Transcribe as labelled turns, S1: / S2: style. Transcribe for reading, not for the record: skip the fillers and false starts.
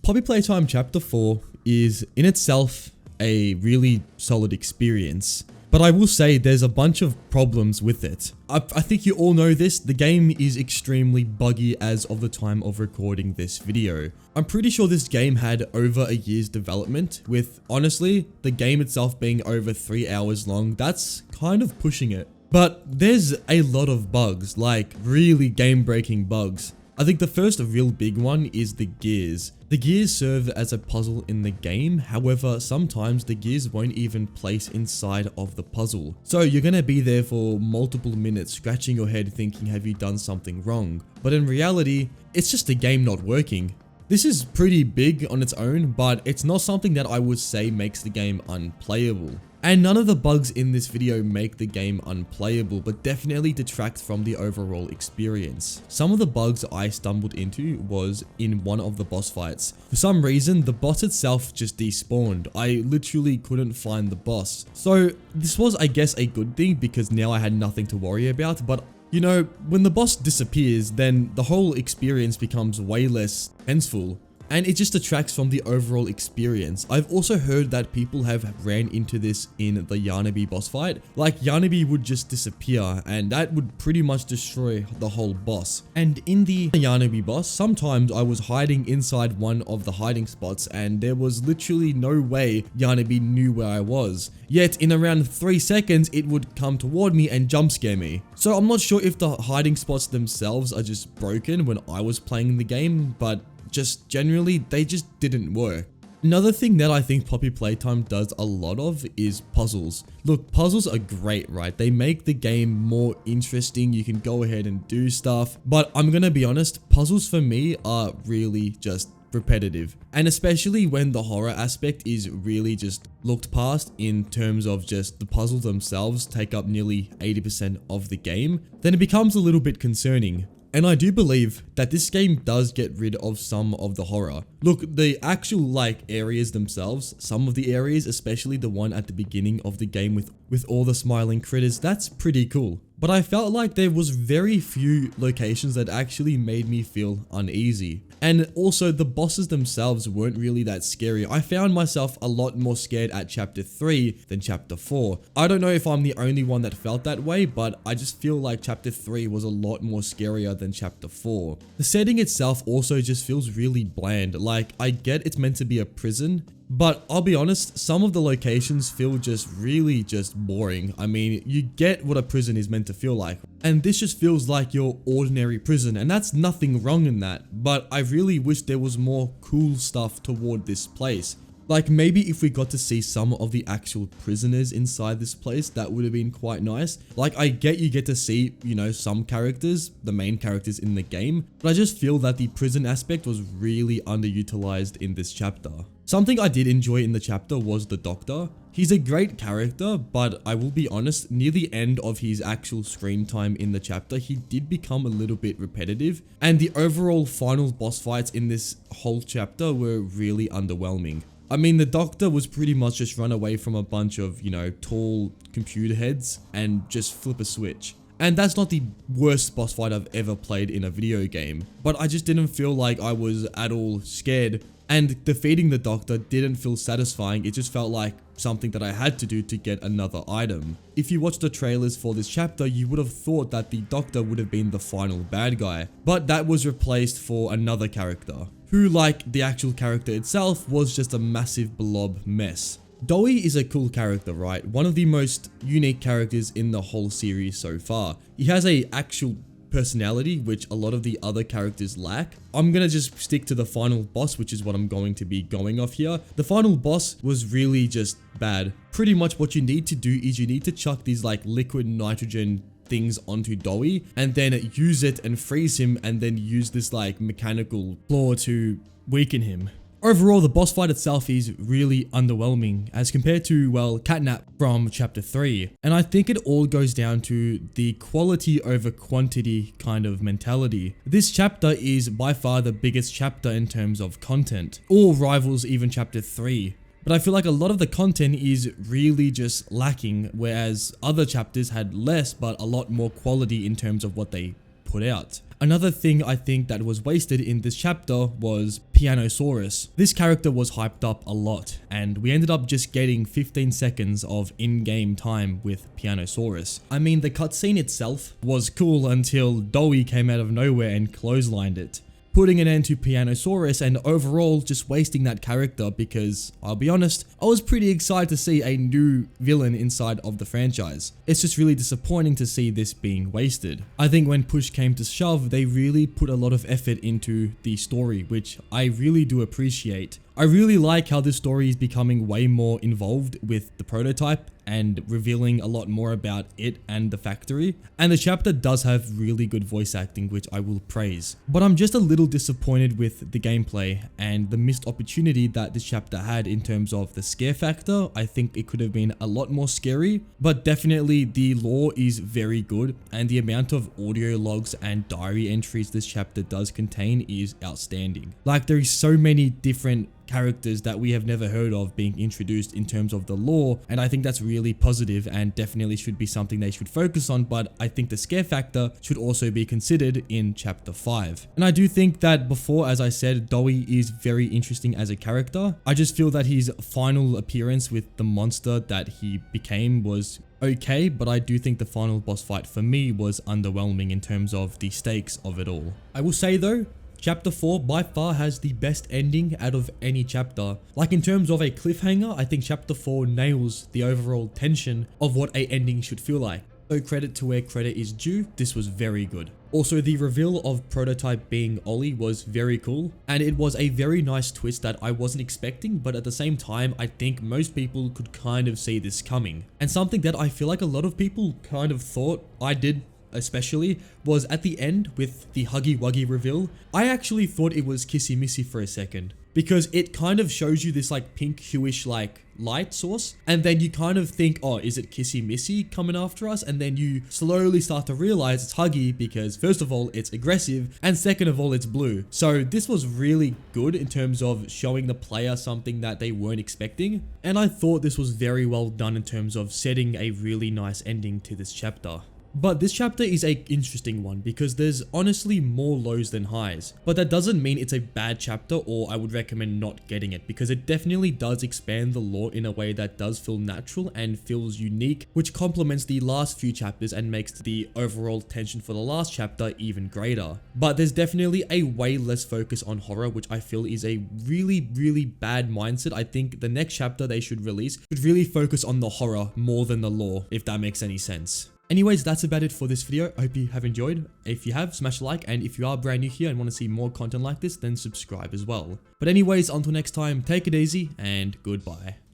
S1: Poppy Playtime Chapter 4 is in itself a really solid experience, but I will say there's a bunch of problems with it. I think you all know this, the game is extremely buggy as of the time of recording this video. I'm pretty sure this game had over a year's development, with honestly, the game itself being over 3 hours long. That's kind of pushing it. But there's a lot of bugs, like really game-breaking bugs. I think the first real big one is the gears. The gears serve as a puzzle in the game, however, sometimes the gears won't even place inside of the puzzle. So you're gonna be there for multiple minutes scratching your head thinking, have you done something wrong? But in reality, it's just the game not working. This is pretty big on its own, but it's not something that I would say makes the game unplayable. And none of the bugs in this video make the game unplayable, but definitely detract from the overall experience. Some of the bugs I stumbled into was in one of the boss fights. For some reason, the boss itself just despawned. I literally couldn't find the boss. So this was, I guess, a good thing because now I had nothing to worry about, but you know, when the boss disappears, then the whole experience becomes way less tenseful. And it just detracts from the overall experience. I've also heard that people have ran into this in the Yarnaby boss fight. Like Yarnaby would just disappear and that would pretty much destroy the whole boss. And in the Yarnaby boss, sometimes I was hiding inside one of the hiding spots and there was literally no way Yarnaby knew where I was. Yet in around 3 seconds, it would come toward me and jump scare me. So I'm not sure if the hiding spots themselves are just broken when I was playing the game, but just generally, they just didn't work. Another thing that I think Poppy Playtime does a lot of is puzzles. Look, puzzles are great, right? They make the game more interesting. You can go ahead and do stuff. But I'm gonna be honest, puzzles for me are really just repetitive. And especially when the horror aspect is really just looked past in terms of just the puzzles themselves take up nearly 80% of the game, then it becomes a little bit concerning. And I do believe that this game does get rid of some of the horror. Look, the actual areas themselves, some of the areas, especially the one at the beginning of the game with all the smiling critters, that's pretty cool. But I felt like there was very few locations that actually made me feel uneasy. And also the bosses themselves weren't really that scary. I found myself a lot more scared at chapter 3 than chapter 4. I don't know if I'm the only one that felt that way, but I just feel like chapter 3 was a lot more scarier than chapter 4. The setting itself also just feels really bland. Like, I get it's meant to be a prison, but I'll be honest, some of the locations feel just really just boring. I mean, you get what a prison is meant to feel like. And this just feels like your ordinary prison, and that's nothing wrong in that. But I really wish there was more cool stuff toward this place. Like maybe if we got to see some of the actual prisoners inside this place, that would have been quite nice. Like I get you get to see, you know, some characters, the main characters in the game, but I just feel that the prison aspect was really underutilized in this chapter. Something I did enjoy in the chapter was the Doctor. He's a great character, but I will be honest, near the end of his actual screen time in the chapter, he did become a little bit repetitive, and the overall final boss fights in this whole chapter were really underwhelming. I mean, the Doctor was pretty much just run away from a bunch of, you know, tall computer heads and just flip a switch. And that's not the worst boss fight I've ever played in a video game, but I just didn't feel like I was at all scared. And defeating the Doctor didn't feel satisfying, it just felt like something that I had to do to get another item. If you watched the trailers for this chapter, you would have thought that the Doctor would have been the final bad guy, but that was replaced for another character, who, like the actual character itself, was just a massive blob mess. Dowie is a cool character, right? One of the most unique characters in the whole series so far. He has a actual personality, which a lot of the other characters lack. I'm gonna just stick to the final boss, which is what I'm going to be going off here. The final boss was really just bad. Pretty much what you need to do is you need to chuck these liquid nitrogen things onto Dowie and then use it and freeze him and then use this mechanical claw to weaken him. Overall, the boss fight itself is really underwhelming as compared to, well, Catnap from chapter 3. And I think it all goes down to the quality over quantity kind of mentality. This chapter is by far the biggest chapter in terms of content, or rivals even chapter 3. But I feel like a lot of the content is really just lacking, whereas other chapters had less but a lot more quality in terms of what they put out. Another thing I think that was wasted in this chapter was Pianosaurus. This character was hyped up a lot, and we ended up just getting 15 seconds of in-game time with Pianosaurus. I mean, the cutscene itself was cool until Dowie came out of nowhere and clotheslined it, putting an end to Pianosaurus and overall just wasting that character because, I'll be honest, I was pretty excited to see a new villain inside of the franchise. It's just really disappointing to see this being wasted. I think when push came to shove, they really put a lot of effort into the story, which I really do appreciate. I really like how this story is becoming way more involved with the prototype and revealing a lot more about it and the factory. And the chapter does have really good voice acting, which I will praise. But I'm just a little disappointed with the gameplay and the missed opportunity that this chapter had in terms of the scare factor. I think it could have been a lot more scary, but definitely the lore is very good and the amount of audio logs and diary entries this chapter does contain is outstanding. Like, there is so many different characters that we have never heard of being introduced in terms of the lore, and I think that's really positive and definitely should be something they should focus on. But I think the scare factor should also be considered in chapter 5. And I do think that before, as I said, Dowie is very interesting as a character. I just feel that his final appearance with the monster that he became was okay, but I do think the final boss fight for me was underwhelming in terms of the stakes of it all. I will say though, Chapter 4 by far has the best ending out of any chapter. Like, in terms of a cliffhanger, I think Chapter 4 nails the overall tension of what a ending should feel like. So credit to where credit is due, this was very good. Also, the reveal of Prototype being Ollie was very cool, and it was a very nice twist that I wasn't expecting, but at the same time, I think most people could kind of see this coming. And something that I feel like a lot of people kind of thought, I did especially, was at the end with the Huggy Wuggy reveal. I actually thought it was Kissy Missy for a second, because it kind of shows you this like pink hueish like light source, and then you kind of think, oh, is it Kissy Missy coming after us? And then you slowly start to realize it's Huggy, because first of all it's aggressive, and second of all it's blue. So this was really good in terms of showing the player something that they weren't expecting, and I thought this was very well done in terms of setting a really nice ending to this chapter. But this chapter is an interesting one because there's honestly more lows than highs. But that doesn't mean it's a bad chapter, or I would recommend not getting it, because it definitely does expand the lore in a way that does feel natural and feels unique, which complements the last few chapters and makes the overall tension for the last chapter even greater. But there's definitely a way less focus on horror, which I feel is a really bad mindset. I think the next chapter they should release should really focus on the horror more than the lore, if that makes any sense. Anyways, that's about it for this video. I hope you have enjoyed. If you have, smash a like, and if you are brand new here and want to see more content like this, then subscribe as well. But anyways, until next time, take it easy and goodbye.